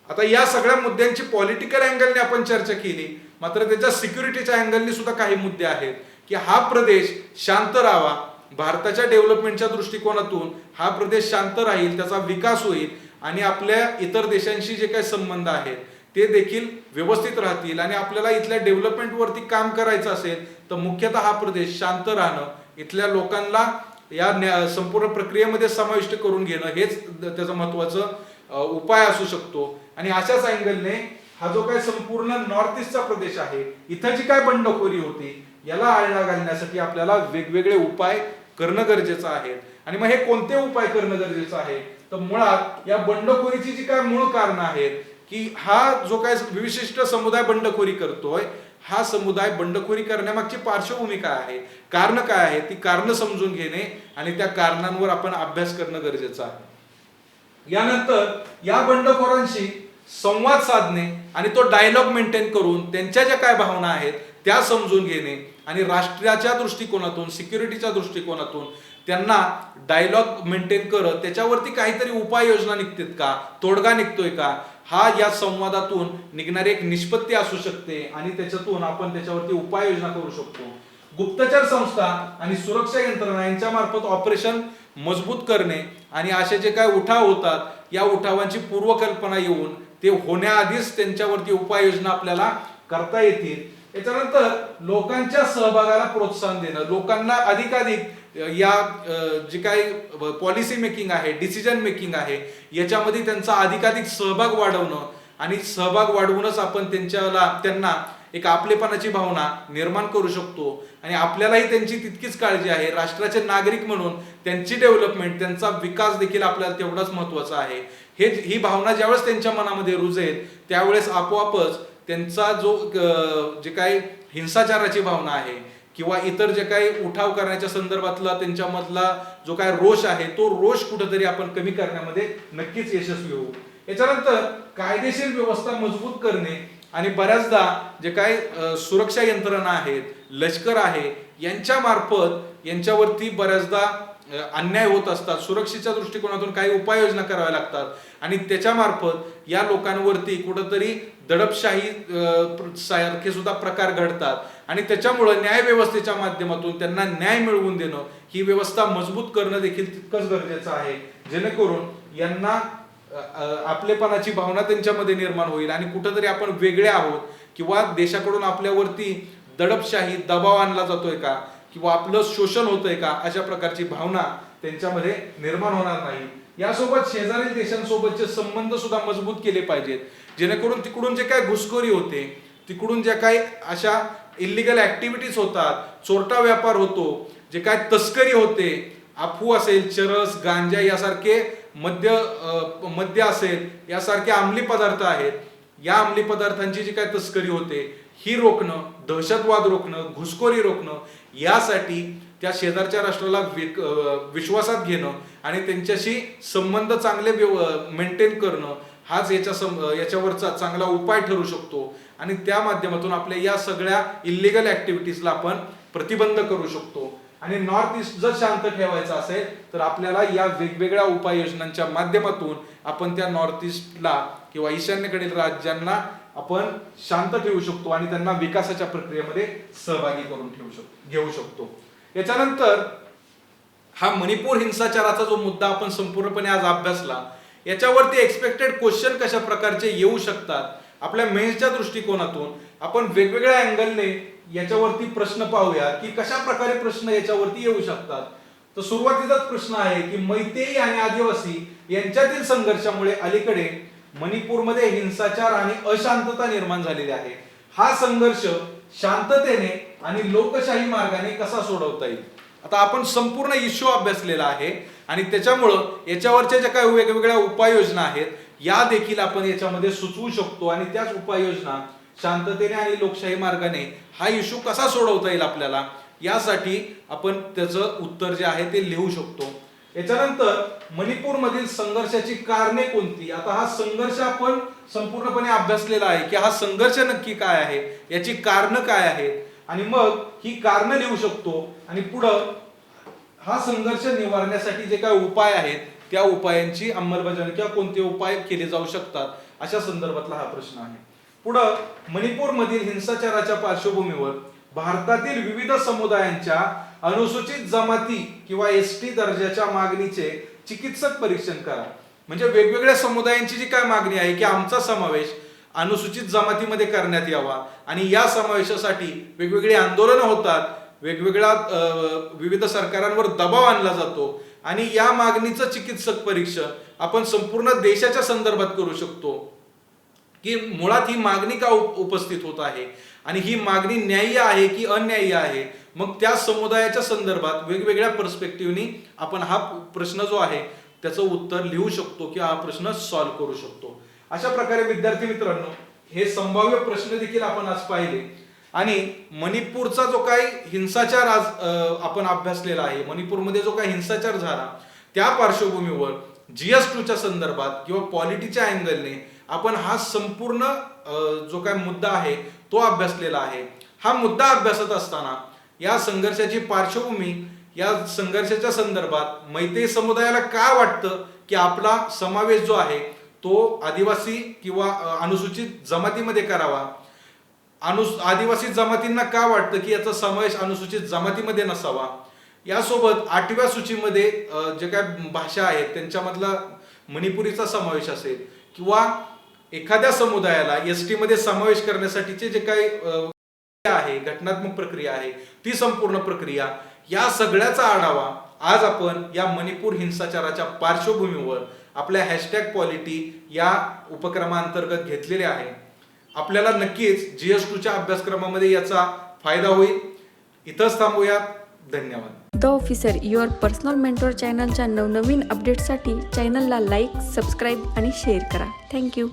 आता या सगळ्या मुद्द्यांची पॉलिटिकल अँगलने आपण चर्चा केली, मात्र त्याच्या सिक्युरिटीच्या अँगलने सुद्धा काही मुद्दे आहेत की हा प्रदेश शांत राहावा, भारताच्या डेव्हलपमेंटच्या दृष्टिकोनातून हा प्रदेश शांत राहील, त्याचा विकास होईल आणि आपल्या इतर देशांशी जे काही संबंध आहेत ते देखील व्यवस्थित राहतील. आणि आपल्याला इथल्या डेव्हलपमेंटवरती काम करायचं असेल तर मुख्यतः हा प्रदेश शांत राहणं, इथल्या लोकांना या संपूर्ण प्रक्रियेमध्ये समाविष्ट करून घेणं हेच त्याचं महत्वाचं उपाय असू शकतो. आणि अशाच अँगलने हा जो काय संपूर्ण नॉर्थ ईस्टचा प्रदेश आहे इथं जी काय बंडखोरी होती याला आळा घालण्यासाठी आपल्याला वेगवेगळे उपाय करणं गरजेचं आहे. आणि मग हे कोणते उपाय करणं गरजेचं आहे तर मुळात या बंडखोरीची जी काय मूळ कारण आहेत की हा जो काय विशिष्ट समुदाय बंडखोरी करतोय, हा समुदाय बंडखोरी करण्यामागची पार्श्वभूमी काय आहे, कारण काय आहे, ती कारण समजून घेणे आणि त्या कारणांवर आपण अभ्यास करणं गरजेचं आहे. यानंतर या बंडखोरांशी संवाद साधणे आणि तो डायलॉग मेंटेन करून त्यांच्या ज्या काय भावना आहेत त्या समजून घेणे आणि राष्ट्राच्या दृष्टिकोनातून, सिक्युरिटीच्या दृष्टिकोनातून त्यांना डायलॉग मेंटेन करत त्याच्यावरती काहीतरी उपाययोजना निघतात का, तोडगा निघतोय का, हा या संवादातून निघणारी एक निष्पत्ती असू शकते आणि त्याच्यातून आपण त्याच्यावरती उपाययोजना करू शकतो. गुप्तचर संस्था आणि सुरक्षा यंत्रणा यांच्या मार्फत ऑपरेशन मजबूत करणे आणि असे जे काय उठाव होतात या उठावांची पूर्वकल्पना येऊन ते होण्याआधीच त्यांच्यावरती उपाययोजना आपल्याला करता येतील. याच्यानंतर लोकांच्या सहभागाला प्रोत्साहन देणं, लोकांना अधिकाधिक या जे काही पॉलिसी मेकिंग आहे, डिसिजन मेकिंग आहे याच्यामध्ये त्यांचा अधिकाधिक सहभाग वाढवणं आणि सहभाग वाढवूनच आपण त्यांना एक आपलेपणाची भावना निर्माण करू शकतो. आणि आपल्यालाही त्यांची तितकीच काळजी आहे, राष्ट्राचे नागरिक म्हणून त्यांची डेव्हलपमेंट, त्यांचा विकास देखील आपल्याला तेवढाच महत्वाचा आहे. ही भावना ज्यावेळेस त्यांच्या मनामध्ये रुजेल त्यावेळेस आपोआपच त्यांचा जो जे काही हिंसाचाराची भावना आहे किंवा इतर जे काही उठाव करण्याच्या संदर्भातला त्यांच्यामधला जो काय रोष आहे तो रोष कुठेतरी आपण कमी करण्यामध्ये नक्कीच यशस्वी होऊ. याच्यानंतर कायदेशीर व्यवस्था मजबूत करणे आणि बऱ्याचदा जे काय सुरक्षा यंत्रणा आहेत, लष्कर आहे यांच्या मार्फत यांच्यावरती बऱ्याचदा अन्याय होत असतात, सुरक्षेच्या दृष्टिकोनातून काही उपाययोजना कराव्या लागतात आणि त्याच्या मार्फत या लोकांवरती कुठंतरी दडपशाही सारखे सुद्धा प्रकार घडतात आणि त्याच्यामुळे न्याय व्यवस्थेच्या माध्यमातून त्यांना न्याय मिळवून देणं, ही व्यवस्था मजबूत करणं देखील तितकंच गरजेचं आहे, जेणेकरून यांना आपलेपणाची भावना त्यांच्यामध्ये निर्माण होईल आणि कुठंतरी आपण वेगळे आहोत किंवा देशाकडून आपल्यावरती दडपशाही दबाव आणला जातोय का किंवा आपलं शोषण होतंय का अशा प्रकारची भावना त्यांच्यामध्ये निर्माण होणार नाही. यासोबत शेजारील देशांसोबतचे संबंध सुद्धा मजबूत केले पाहिजेत, जेणेकरून तिकडून जे काय घुसखोरी होते, तिकडून ज्या काही अशा इलिगल ऍक्टिव्हिटीज होतात, चोरटा व्यापार होतो, जे काय तस्करी होते, अफू असेल, चरस, गांजा यासारखे मद्य असेल यासारखे अंमली पदार्थ आहेत, या अंमली पदार्थांची जी काय तस्करी होते ही रोखणं, दहशतवाद रोखणं, घुसखोरी रोखणं, यासाठी त्या शेजारच्या राष्ट्राला विश्वासात घेणं आणि त्यांच्याशी संबंध चांगले मेंटेन करणं हाच याच्यावरचा चांगला उपाय ठरू शकतो आणि त्या माध्यमातून आपल्या या सगळ्या इलिगल ऍक्टिव्हिटीजला आपण प्रतिबंध करू शकतो. आणि नॉर्थ ईस्ट जर शांत ठेवायचं असेल तर आपल्याला या वेगवेगळ्या उपाययोजनांच्या माध्यमातून आपण त्या नॉर्थ ईस्टला किंवा ईशान्येकडील राज्यांना आपण शांत ठेवू शकतो आणि त्यांना विकासाच्या प्रक्रियेमध्ये सहभागी करून घेऊ शकतो. याच्यानंतर हा मणिपूर हिंसाचाराचा जो मुद्दा आपण संपूर्णपणे आज अभ्यासला, याच्यावरती एक्सपेक्टेड क्वेश्चन कशा प्रकारचे येऊ शकतात आपल्या मेन्सच्या दृष्टिकोनातून आपण वेगवेगळ्या अँगलने याच्यावरती प्रश्न पाहूया की कशा प्रकारे प्रश्न याच्यावरती येऊ शकतात. तर सुरुवातीचाच प्रश्न आहे की मैतेई आणि आदिवासी यांच्यातील संघर्षामुळे अलीकडे मणिपूरमध्ये हिंसाचार आणि अशांतता निर्माण झालेली आहे. हा संघर्ष शांततेने आणि लोकशाही मार्गाने कसा सोडवता येईल. आता आपण संपूर्ण इश्यू अभ्यासलेला आहे आणि त्याच्यामुळं याच्यावरच्या ज्या काही वेगवेगळ्या उपाययोजना आहेत या देखील आपण याच्यामध्ये सुचवू शकतो आणि त्याच उपाययोजना शांततेने आणि लोकशाही मार्गाने हा इश्यू कसा सोडवता येईल आपल्याला यासाठी आपण त्याचं उत्तर जे आहे ते लिहू शकतो. याच्यानंतर मणिपूरमधील संघर्षाची कारणे कोणती. आता हा संघर्ष आपण संपूर्णपणे अभ्यासलेला आहे की हा संघर्ष नक्की काय आहे, याची कारणं काय आहेत आणि मग ही कारणं लिहू शकतो आणि पुढं हा संघर्ष निवारण्यासाठी जे काही उपाय आहेत त्या उपायांची अंमलबजावणी किंवा कोणते उपाय केले जाऊ शकतात अशा संदर्भातला हा प्रश्न आहे. पुढं मणिपूरमधील हिंसाचाराच्या पार्श्वभूमीवर भारतातील विविध समुदायांच्या अनुसूचित जमाती किंवा एसटी दर्जाच्या मागणीचे चिकित्सक परीक्षण करा. म्हणजे वेगवेगळ्या समुदायांची जी काय मागणी आहे की आमचा समावेश अनुसूचित जमातीमध्ये करण्यात यावा आणि या समावेशासाठी वेगवेगळी आंदोलनं होतात, वेगवेगळ्या विविध सरकारांवर दबाव आणला जातो आणि या मागणीचं चिकित्सक परीक्षण आपण संपूर्ण देशाच्या संदर्भात करू शकतो की मुळात ही मागणी का उपस्थित होत आहे आणि ही मागणी न्याय्य आहे की अन्याय्य आहे. मग त्या समुदायाच्या संदर्भात वेगवेगळ्या पर्स्पेक्टिव्हनी आपण हा प्रश्न जो आहे त्याचं उत्तर लिहू शकतो किंवा हा प्रश्न सॉल्व्ह करू शकतो. अशा प्रकारे विद्यार्थी मित्रांनो हे संभाव्य प्रश्न देखील आपण आज पाहिले आणि मणिपूरचा जो काही हिंसाचार आज आपण अभ्यासलेला आहे, मणिपूरमध्ये जो काही हिंसाचार झाला त्या पार्श्वभूमीवर GS2च्या संदर्भात किंवा पॉलिटीच्या अँगलने आपण हा संपूर्ण जो काही मुद्दा आहे तो अभ्यासलेला आहे. हा मुद्दा अभ्यासत असताना या संघर्षाची पार्श्वभूमी, या संघर्षाच्या संदर्भात मैतेई समुदायाला काय वाटतं की आपला समावेश जो आहे तो आदिवासी किंवा अनुसूचित जमातीमध्ये करावा, आदिवासी जमातींना काय वाटतं की याचा समावेश अनुसूचित जमातीमध्ये नसावा, यासोबत 8व्या सूचीमध्ये जे काही भाषा आहेत त्यांच्यामधला मणिपुरीचा समावेश असेल किंवा एखाद्या समुदायाला एसटी मध्ये समावेश करण्यासाठीचे जे काही आहे घटनात्मक प्रक्रिया आहे ती संपूर्ण प्रक्रिया या सगळ्याचा आढावा आज आपण या मणिपूर हिंसाचाराच्या पार्श्वभूमीवर आपल्या #पॉलिटी या उपक्रमांतर्गत घेतलेले आहे. आपल्याला नक्कीच GS2च्या अभ्यासक्रमामध्ये याचा फायदा होईल. इथंच थांबूयात. धन्यवाद. The officer your personal mentor चॅनलच्या नवनवीन अपडेट्ससाठी चॅनलला लाईक, सबस्क्राईब आणि शेअर करा. थँक्यू.